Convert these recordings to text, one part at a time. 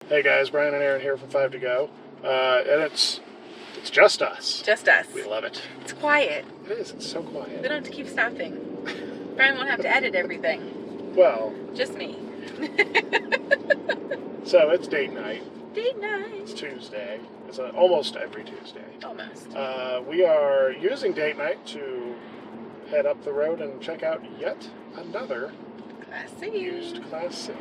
Hey guys, Brian and Aaron here from 5 to Go, and it's just us. Just us. We love it. It's quiet. It is. It's so quiet. We don't have to keep stopping. Brian won't have to edit everything. Well, Just me. so it's date night. Date night. It's Tuesday. It's almost every Tuesday. Almost. We are using date night to head up the road and check out yet another Class C. used Class C.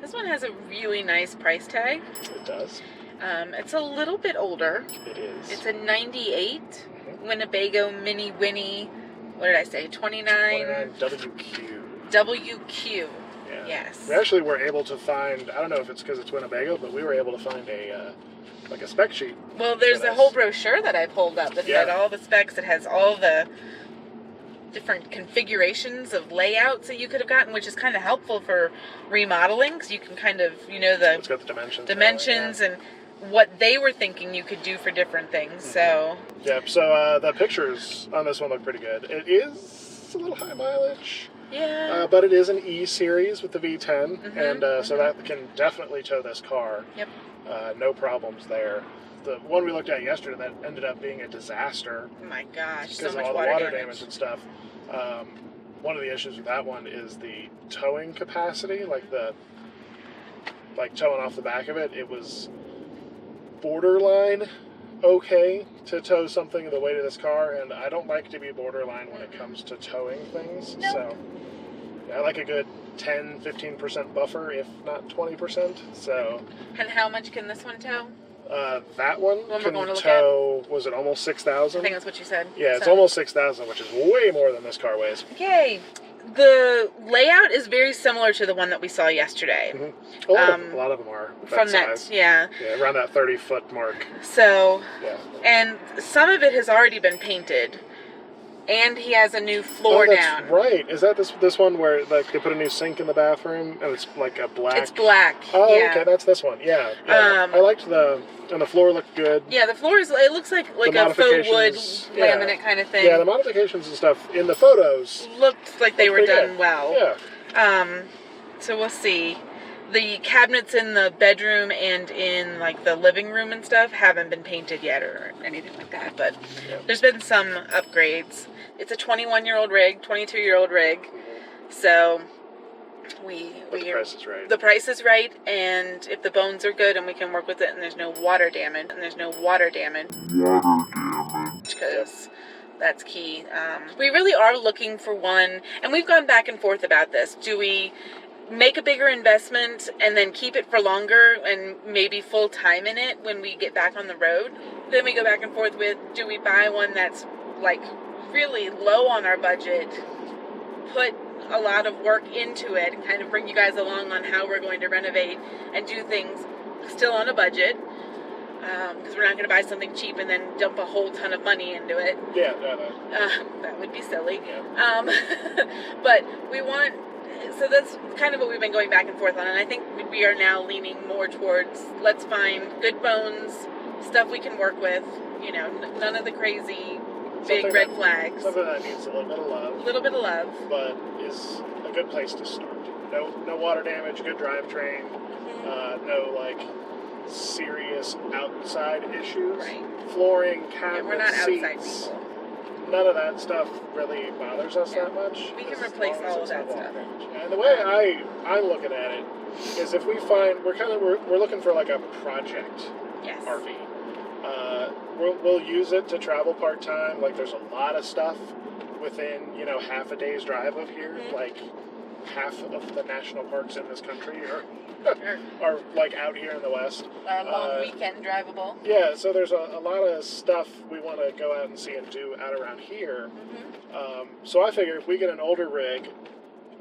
This one has a really nice price tag. It does. It's a little bit older. It is. It's a 98 Winnebago Mini Winnie. What did I say? 29 WQ. WQ. Yeah. Yes. We actually were able to find, I don't know if it's because it's Winnebago, but we were able to find a spec sheet. Well, there's a whole brochure that I pulled up that had all the specs. It has all the different configurations of layouts that you could have gotten, which is kind of helpful for remodeling, because you can kind of, It's got the dimensions and what they were thinking you could do for different things. So yep. So the pictures on this one look pretty good. It is a little high mileage. yeah. But it is an E series with the V10, and so that can definitely tow this car. Yep. No problems there. The one we looked at yesterday that ended up being a disaster Oh my gosh, so because of much all the water damage and stuff. One of the issues with that one is the towing capacity, like towing off the back of it. It was borderline okay to tow something the weight of this car, and I don't like to be borderline when it comes to towing things. Nope. So I like a good 10-15% buffer, if not 20%. So And how much can this one tow? that one One we're can going to look tow, was it almost I 6,000? think that's what you said. Yeah, it's So. almost 6,000, which is way more than this car weighs. Okay. The layout is very similar to the one that we saw yesterday. A lot of them are From size. yeah. Yeah, around that 30-foot mark. So, Yeah. and some of it has already been painted, and he has a new floor that's down. Right. Is that this one where like they put a new sink in the bathroom and it's like a black? It's black. Oh, yeah. okay, that's this one. Yeah. I liked and the floor looked good. Yeah, the floor it looks like a faux wood laminate kind of thing. Yeah, the modifications and stuff in the photos looked like they were done good. well. Yeah. So we'll see. The cabinets in the bedroom and in like the living room and stuff haven't been painted yet or anything like that, but there's been some upgrades. It's a 21-year-old rig, 22-year-old rig, so The price is right. The price is right, and if the bones are good and we can work with it, and there's no water damage, because that's key. We really are looking for one, and we've gone back and forth about this. Do we make a bigger investment and then keep it for longer and maybe full time in it when we get back on the road? Then we go back and forth with, do we buy one that's like really low on our budget, put a lot of work into it, and kind of bring you guys along on how we're going to renovate and do things still on a budget, because we're not going to buy something cheap and then dump a whole ton of money into it. Yeah, no. That would be silly. Yeah. But we want, so that's kind of what we've been going back and forth on, and I think we are now leaning more towards, let's find good bones, stuff we can work with, none of the crazy big red flags. Something that needs a little bit of love. A little bit of love. But is a good place to start. No water damage, good drivetrain, no serious outside issues. Right. Flooring, cabinets, we're not outside seats. people. None of that stuff really bothers us that much. We can replace all of that stuff. And the way I'm looking at it is, if we find we're looking for like a project RV. We'll use it to travel part-time. Like, there's a lot of stuff within, half a day's drive of here. Like, half of the national parks in this country are like out here in the West. Our long weekend drivable. Yeah, so there's a lot of stuff we want to go out and see and do out around here. So I figure if we get an older rig,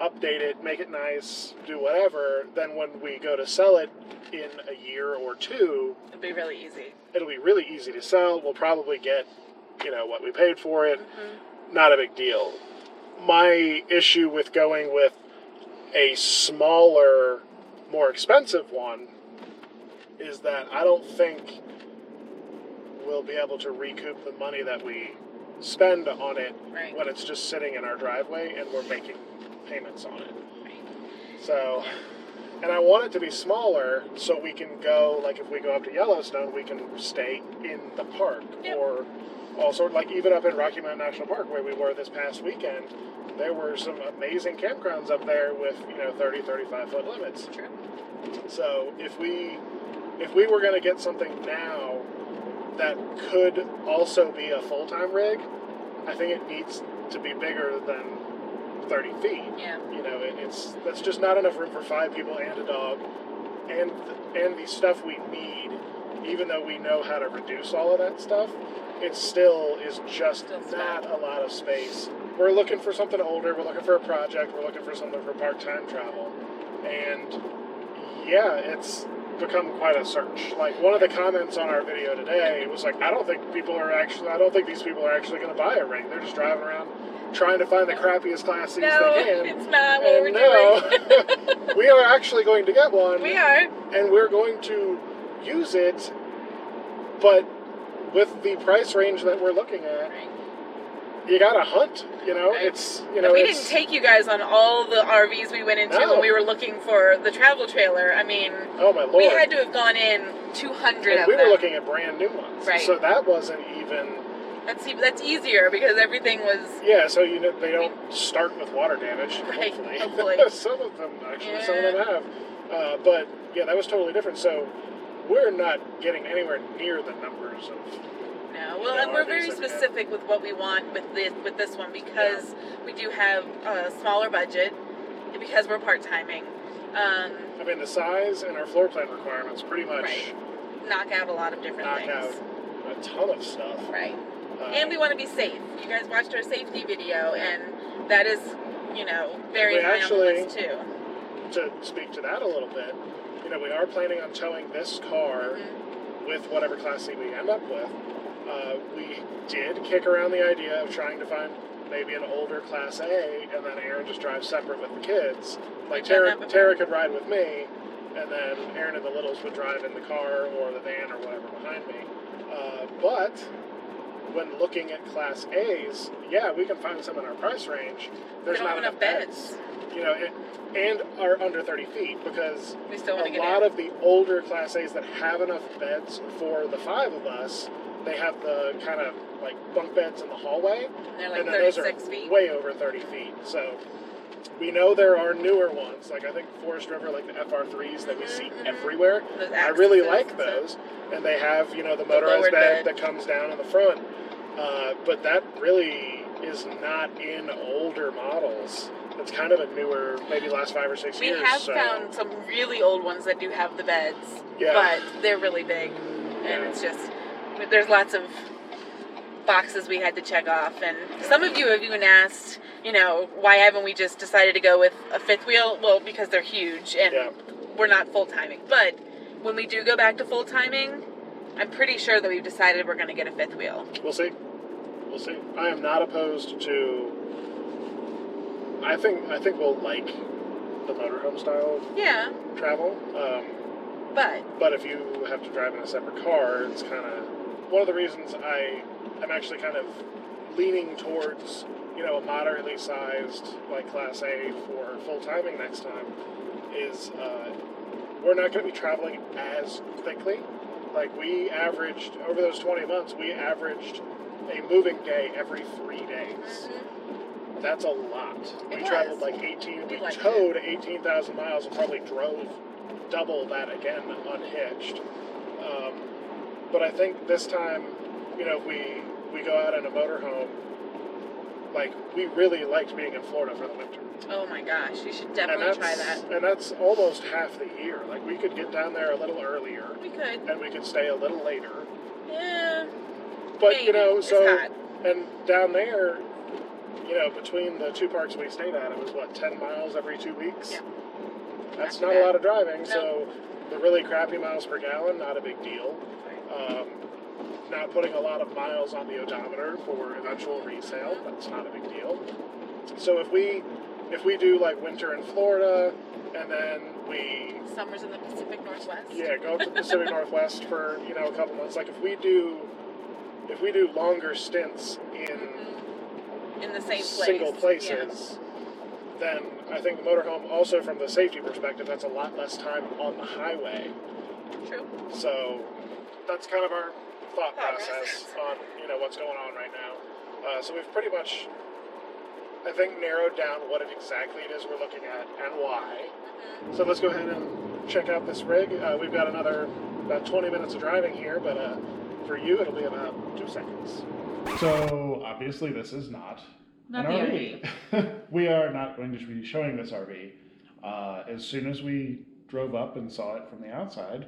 update it, make it nice, do whatever, then when we go to sell it in a year or two, It'll be really easy. It'll be really easy to sell. We'll probably get, what we paid for it. Not a big deal. My issue with going with a smaller, more expensive one is that I don't think we'll be able to recoup the money that we spend on it when it's just sitting in our driveway and we're making payments on it. So And I want it to be smaller so we can go, like if we go up to Yellowstone, we can stay in the park. Yep. Or also, like even up in Rocky Mountain National Park where we were this past weekend, there were some amazing campgrounds up there with, 30, 35-foot limits. True. So if we were going to get something now that could also be a full-time rig, I think it needs to be bigger than 30 feet. Yeah. That's just not enough room for 5 people and a dog, and the stuff we need. Even though we know how to reduce all of that stuff, it still is just not a lot of space. We're looking for something older. We're looking for a project. We're looking for something for part-time travel, and yeah, it's become quite a search. Like one of the comments on our video today was like, I don't think these people are actually going to buy a rig. They're just driving around trying to find the crappiest Class C's they can. It's not what we're doing. We are actually going to get one. We are. And we're going to use it, but with the price range that we're looking at, Right. You gotta hunt, Right. It's, we didn't take you guys on all the RVs we went into when we were looking for the travel trailer. I mean, oh my Lord. We had to have gone in 200 and of we them. were looking at brand new ones. Right. So that wasn't even... That's easier because everything was... Yeah, so they don't start with water damage, Right, hopefully. hopefully. Some of them, actually, Yeah. some of them have. But, yeah, that was totally different. So we're not getting anywhere near the numbers of... No, well, and we're very specific with what we want with this one because we do have a smaller budget, because we're part-timing. I mean, the size and our floor plan requirements pretty much... Right. Knock out a lot of different things. Knock out a ton of stuff. Right. And we want to be safe. You guys watched our safety video, and that is, very high on the list, too. To speak to that a little bit, we are planning on towing this car with whatever Class C we end up with. We did kick around the idea of trying to find maybe an older Class A, and then Aaron just drives separate with the kids. Like Tara could ride with me, and then Aaron and the littles would drive in the car or the van or whatever behind me. But when looking at Class A's, yeah, we can find some in our price range. There's not enough beds. And are under 30 feet, because we still want to a lot of the older Class A's that have enough beds for the 5 of us, they have the kind of like bunk beds in the hallway. And they're like and 36 those are feet. way over 30 feet. So we know there are newer ones, like I think Forest River, like the FR3s that we see everywhere. I really like those. And they have, the motorized bed that comes down in the front. But that really is not in older models. It's kind of a newer, maybe last 5 or 6 years. We have found some really old ones that do have the beds, but they're really big. And it's just, there's lots of boxes we had to check off. And some of you have even asked, why haven't we just decided to go with a 5th wheel? Well, because they're huge and we're not full-timing. But when we do go back to full-timing, I'm pretty sure that we've decided we're going to get a 5th wheel. We'll see. I am not opposed to... I think we'll like the motorhome style travel. But if you have to drive in a separate car, it's kind of... One of the reasons I'm actually kind of leaning towards, a moderately sized, like Class A for full-timing next time is we're not going to be traveling as thickly. Like, we averaged, over those 20 months, we averaged a moving day every 3 days. Mm-hmm. That's a lot. We traveled like 18, we towed 18,000 miles and probably drove double that again unhitched. But I think this time, if we go out in a motorhome, like, we really liked being in Florida for the winter. Oh my gosh, you should definitely try that. And that's almost half the year. Like, we could get down there a little earlier. We could. And we could stay a little later. Yeah. But, maybe. It's hot. And down there, between the 2 parks we stayed at, it was, 10 miles every 2 weeks? Yeah. That's not a lot of driving, so the really crappy miles per gallon, not a big deal. Not putting a lot of miles on the odometer for eventual resale, that's not a big deal. So if we do like winter in Florida, and then summers in the Pacific Northwest. Yeah, go up to the Pacific Northwest for a couple months. Like if we do longer stints in the same place, single places, then I think the motorhome also from the safety perspective, that's a lot less time on the highway. True. So that's kind of our thought process on what's going on right now. So we've pretty much, I think, narrowed down what exactly it is we're looking at and why. Mm-hmm. So let's go ahead and check out this rig. We've got about 20 minutes of driving here, but for you it'll be about 2 seconds. So obviously this is not an RV. We are not going to be showing this RV. As soon as we drove up and saw it from the outside,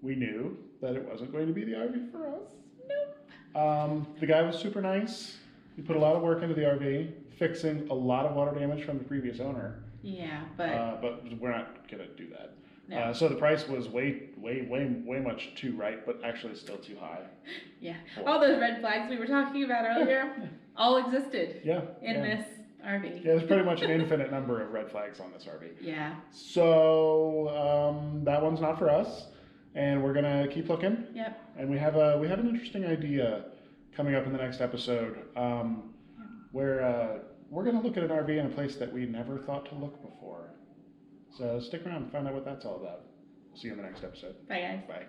we knew that it wasn't going to be the RV for us. Nope. The guy was super nice. He put a lot of work into the RV, fixing a lot of water damage from the previous owner. Yeah, but we're not gonna do that. No. So the price was way much too right, but actually still too high. Yeah, all those red flags we were talking about earlier, all existed. Yeah. In this RV. Yeah, there's pretty much an infinite number of red flags on this RV. Yeah. So that one's not for us, and we're gonna keep looking. Yep. And we have an interesting idea coming up in the next episode, where we're gonna look at an RV in a place that we never thought to look before. So stick around and find out what that's all about. See you in the next episode. Bye, guys. Bye.